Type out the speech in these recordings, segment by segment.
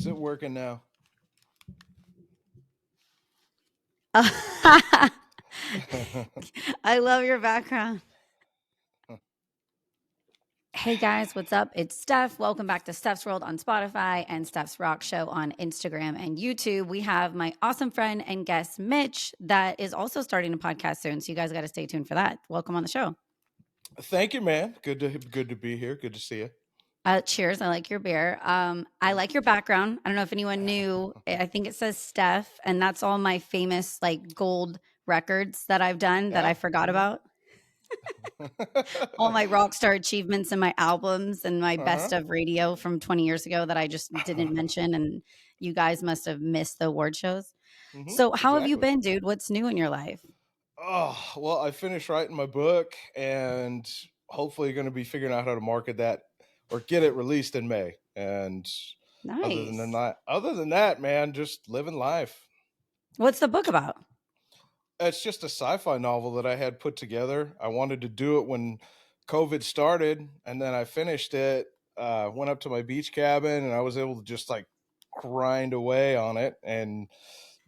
Is it working now? I love your background. Hey guys, what's up? It's Steph. Welcome back to Steph's World on Spotify and Steph's Rock Show on Instagram and YouTube. We have my awesome friend and guest, Mitch, that is also starting a podcast soon. So you guys got to stay tuned for that. Welcome on the show. Thank you, man. Good to be here. Good to see you. Cheers. I like your beer. I like your background. I don't know if anyone knew. I think it says Steph, and that's all my famous like gold records that I've done that Yeah. I forgot about. All my rock star achievements and my albums and my best of radio from 20 years ago that I just didn't mention. And you guys must have missed the award shows. So, how have you Exactly. been, dude? What's new in your life? Oh, well, I finished writing my book and hopefully going to be figuring out how to market that or get it released in May. And Nice. other than that, man, just living life. What's the book about? It's just a sci-fi novel that I had put together. I wanted to do it when COVID started, and then I finished it. Went up to my beach cabin, and I was able to just like grind away on it, and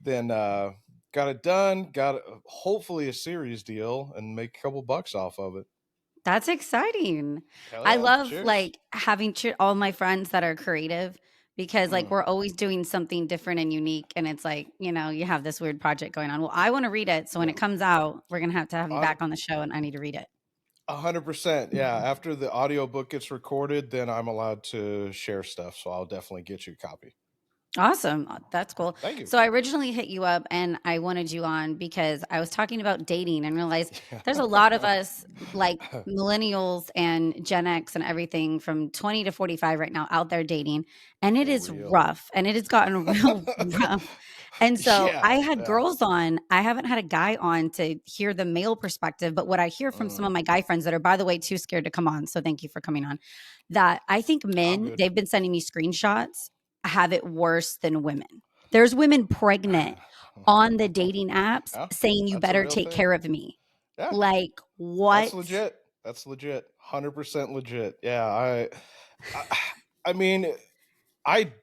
then got it done. Got hopefully a series deal, and make a couple bucks off of it. That's exciting. Hell I yeah! love Cheers. like having all my friends that are creative because like Mm. we're always doing something different and unique. And it's like, you have this weird project going on. Well, I want to read it. So when Yeah, it comes out, we're going to have you on back on the show and I need to read it. 100%. Yeah, after the audiobook gets recorded, then I'm allowed to share stuff. So I'll definitely get you a copy. Awesome. That's cool. Thank you. So I originally hit you up and I wanted you on because I was talking about dating and realized there's a lot of us like millennials and Gen X and everything from 20 to 45 right now out there dating. And it For is real. rough and it has gotten real rough. And so Yeah, I had yeah. girls on. I haven't had a guy on to hear the male perspective, but what I hear from some Mm, of my guy friends that are, by the way, too scared to come on. So thank you for coming on. That I think I'm men, good. they've been sending me screenshots have it worse than women. There's women pregnant on the dating apps Yeah, saying, you that's a better real take thing. care of me. Yeah, Like, that's what? legit. That's legit. 100% legit. Yeah, I, I mean, I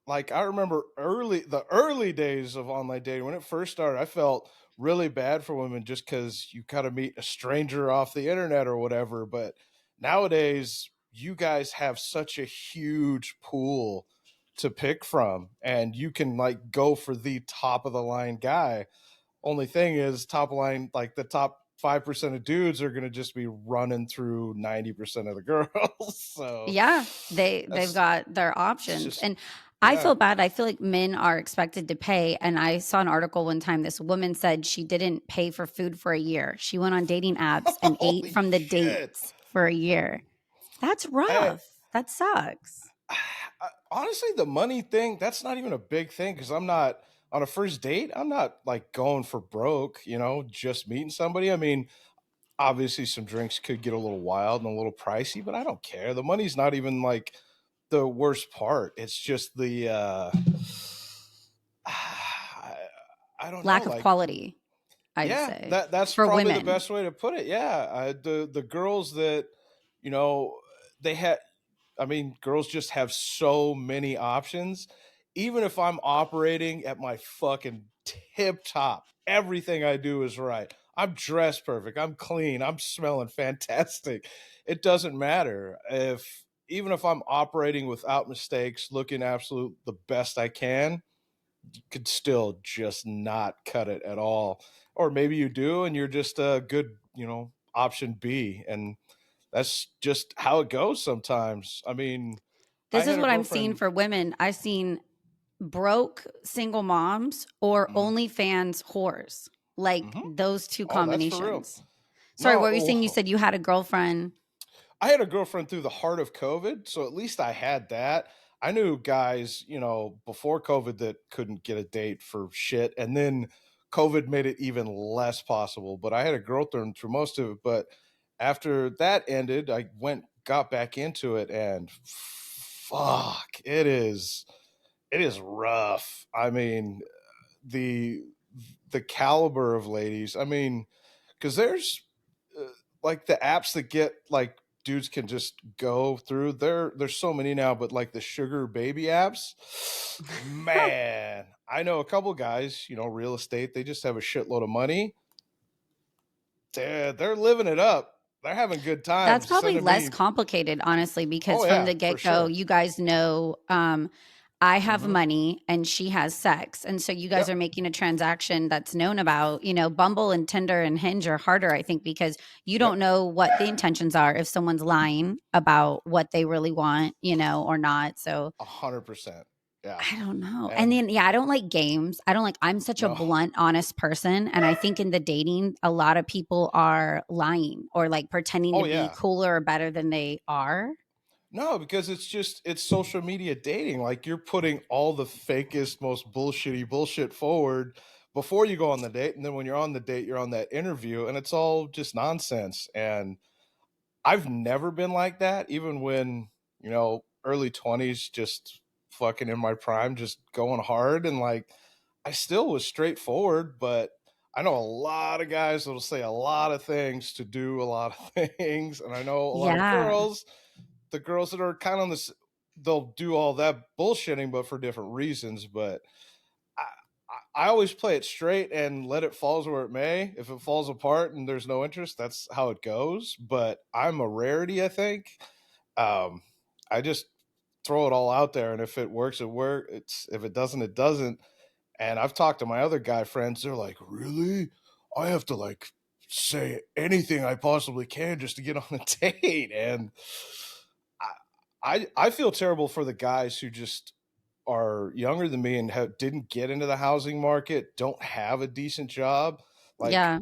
I remember the early days of online dating when it first started. I felt really bad for women just because you kind of meet a stranger off the internet or whatever. But nowadays, you guys have such a huge pool to pick from, and you can like go for the top of the line guy. Only thing is, top line, like the top 5% of dudes are going to just be running through 90% of the girls. So Yeah, they've that's got their it's options. just And I yeah. feel bad. I feel like men are expected to pay. And I saw an article one time. This woman said she didn't pay for food for a year. She went on dating apps and ate Holy from the shit. dates for a year. That's I, rough. That sucks. honestly, the money thing, that's not even a big thing because I'm not on a first date. I'm not like going for broke, just meeting somebody. I mean, obviously, some drinks could get a little wild and a little pricey, but I don't care. The money's not even like the worst part. It's just I, I don't know. Lack of Like, quality, I'd yeah, say, that's for probably the women. best way to put it. Yeah, the girls that you know they had. I mean, girls just have so many options. Even if I'm operating at my fucking tip top, everything I do is right. I'm dressed perfect. I'm clean. I'm smelling fantastic. It doesn't matter if even if I'm operating without mistakes, looking absolute the best I can, could still just not cut it at all. Or maybe you do and you're just a good, option B. And that's just how it goes sometimes. I mean, I This is had a what I'm seeing girlfriend. for women. I've seen broke single moms or Mm, OnlyFans whores, like hmm. those two Oh, that's for real. combinations. Sorry, what No, were you saying? You said you had a girlfriend. I had a girlfriend through the heart of COVID, so at least I had that. I knew guys, before COVID that couldn't get a date for shit, and then COVID made it even less possible. But I had a girlfriend through most of it. But after that ended, I got back into it, and fuck, it is rough. I mean, the the caliber of ladies. I mean, because there's uh, like the apps that get like dudes can just go through. There's so many now, but like the sugar baby apps, man, I know a couple guys, real estate, they just have a shitload of money. They're living it up. They're having good That's times probably sending less me. complicated, honestly, Oh because from yeah, the for get go, sure. you guys know I have Hmm. money and she has sex. And so you guys Yep. are making a transaction that's known about. Bumble and Tinder and Hinge are harder, I think, because you Yep. don't know what the intentions are if someone's lying about what they really want, or not. So 100%. Yeah. I don't know. And And then, yeah, I don't like games. I'm such a no. blunt, honest person. And I think in the dating, a lot of people are lying or like pretending to Oh be yeah. cooler or better than they are. No, because it's social media dating. Like you're putting all the fakest, most bullshitty bullshit forward before you go on the date, and then when you're on the date, you're on that interview, and it's all just nonsense. And I've never been like that, even when, early 20s, just fucking in my prime, just going hard. And like, I still was straightforward, but I know a lot of guys that'll say a lot of things to do a lot of things. And I know a lot of Yeah. girls, the girls that are kind of on this, they'll do all that bullshitting, but for different reasons. But I, I always play it straight and let it fall where it may. If it falls apart and there's no interest, that's how it goes. But I'm a rarity, I think. Um, I just throw it all out there, and if it works, it works. It's if it doesn't, it doesn't. And I've talked to my other guy friends. They're like, "Really? I have to like say anything I possibly can just to get on a date." And I feel terrible for the guys who just are younger than me and didn't get into the housing market, don't have a decent job. Like Yeah.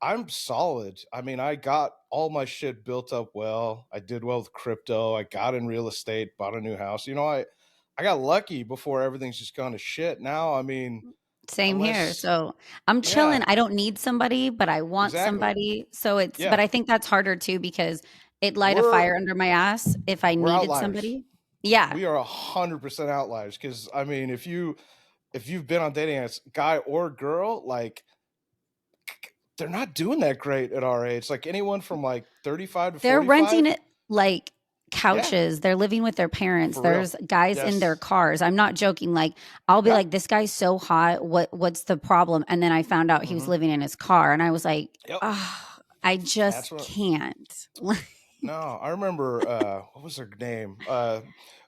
I'm solid. I mean, I got all my shit built up well. I did well with crypto. I got in real estate, bought a new house. I got lucky before everything's just gone to shit. Now, I mean, Same here. unless So I'm chilling. yeah, I don't need somebody, but I want exactly. somebody. But Yeah. I think that's harder too because it light a We're fire under my ass if I we're needed outliers. somebody. Yeah. We are 100% outliers because I mean, if you've been on dating as guy or girl, like they're not doing that great at our age. Like anyone from like 35 to They're renting 45. it like Yeah, couches. They're living with their parents. for real. There's guys in their Yes. cars. I'm not joking. Like I'll be Yep. like, this guy's so hot. What's the problem? And then I found out he was Hmm. living in his car, and I was like, Yep. oh, I That's just what. can't. No, I remember. What was her name?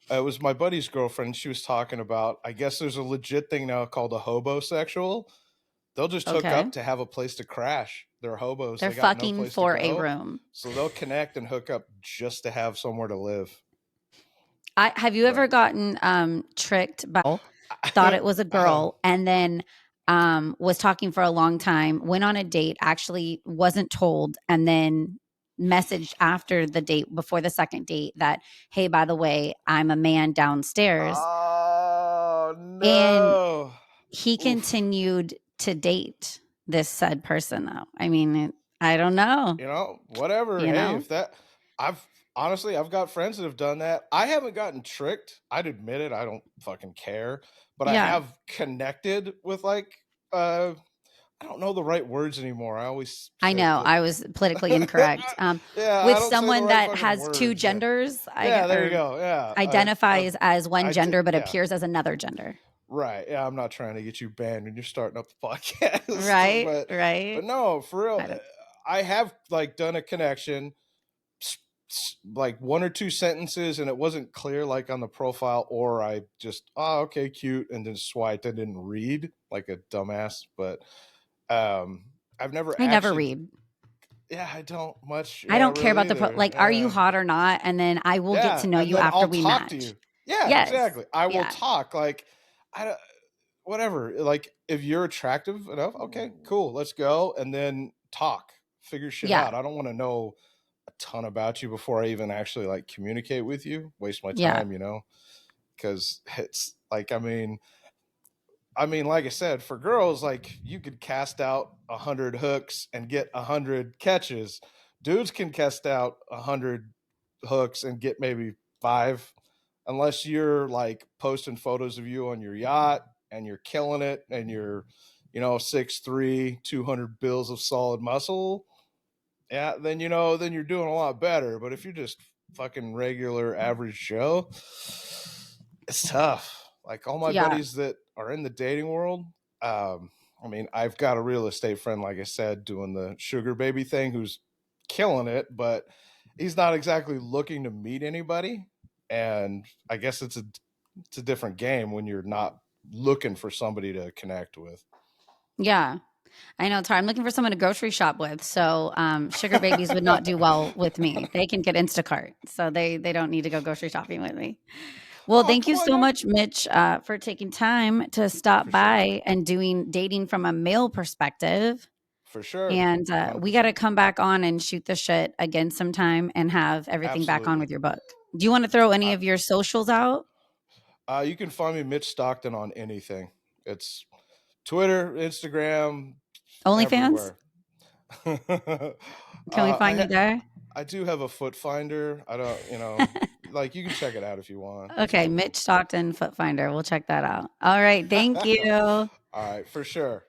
It was my buddy's girlfriend. She was talking about. I guess there's a legit thing now called a hobosexual. They'll just hook Okay. up to have a place to crash. They're hobos. They're They got no fucking place to for a go, room. so they'll connect and hook up just to have somewhere to live. I have you ever But gotten tricked by thought it was a girl and then was talking for a long time, went on a date, actually wasn't told, and then messaged after the date before the second date that, hey, by the way, I'm a man downstairs. oh And no! he Oof. continued to date this said person though. I mean, I don't know, Whatever. you Hey, know? if that, I've honestly, I've got friends that have done that. I haven't gotten tricked. I'd admit it. I don't fucking care. But I Yeah. have connected with like, uh, I don't know the right words anymore. I always I say know, put. I was politically incorrect. Yeah, I With don't say the someone right that fucking has 2 words. Yeah, genders, yeah. There you or go. Yeah, identifies as one I did. gender but Yeah, appears as another gender. right. Yeah, I'm not trying to get you banned when you're starting up the podcast, Right? but Right? no, for real. I don't I have like done a connection like one or two sentences and it wasn't clear like on the profile, or I just okay, cute, and then swiped. I didn't read like a dumbass. But um I've never I never actually. read. Yeah, I don't much. I Yeah, don't care really about either. like, are you hot or not? And then I will get Yeah, to know and you then after I'll we talk to match. you. Yeah, Yes. exactly. I will Yeah. talk. Like I don't, whatever. Like if you're attractive enough, okay, cool, let's go, and then talk, figure shit Yeah. out. I don't want to know a ton about you before I even actually like communicate with you. Waste my Yeah. time, because it's like I mean, like I said, for girls, like you could cast out 100 hooks and get 100 catches. Dudes can cast out 100 hooks and get maybe five, unless you're like posting photos of you on your yacht and you're killing it and you're 6'3", 200 bills of solid muscle. yeah, then then you're doing a lot better. But if you're just fucking regular average Joe, it's tough. Like all my Yeah. buddies that are in the dating world, I mean, I've got a real estate friend, like I said, doing the sugar baby thing, who's killing it, but he's not exactly looking to meet anybody. And I guess it's a different game when you're not looking for somebody to connect with. Yeah. I know it's hard. I'm looking for someone to grocery shop with. So sugar babies would not do well with me. They can get Instacart. So they don't need to go grocery shopping with me. Well, Oh, thank come you on so now. much, Mitch, for taking time to stop For sure. by and doing dating from a male perspective. For sure. And we got to 100%. come back on and shoot the shit again sometime and have everything back on Absolutely. with your book. Do you want to throw any Uh, of your socials out? you can find me Mitch Stockton on anything. It's Twitter, Instagram, OnlyFans? everywhere. Can we find you there? I do have a foot finder. I don't, like you can check it out if you want. It's Okay, cool. Mitch Stockton Foot Finder. We'll check that out. All right, thank you. All right, for sure.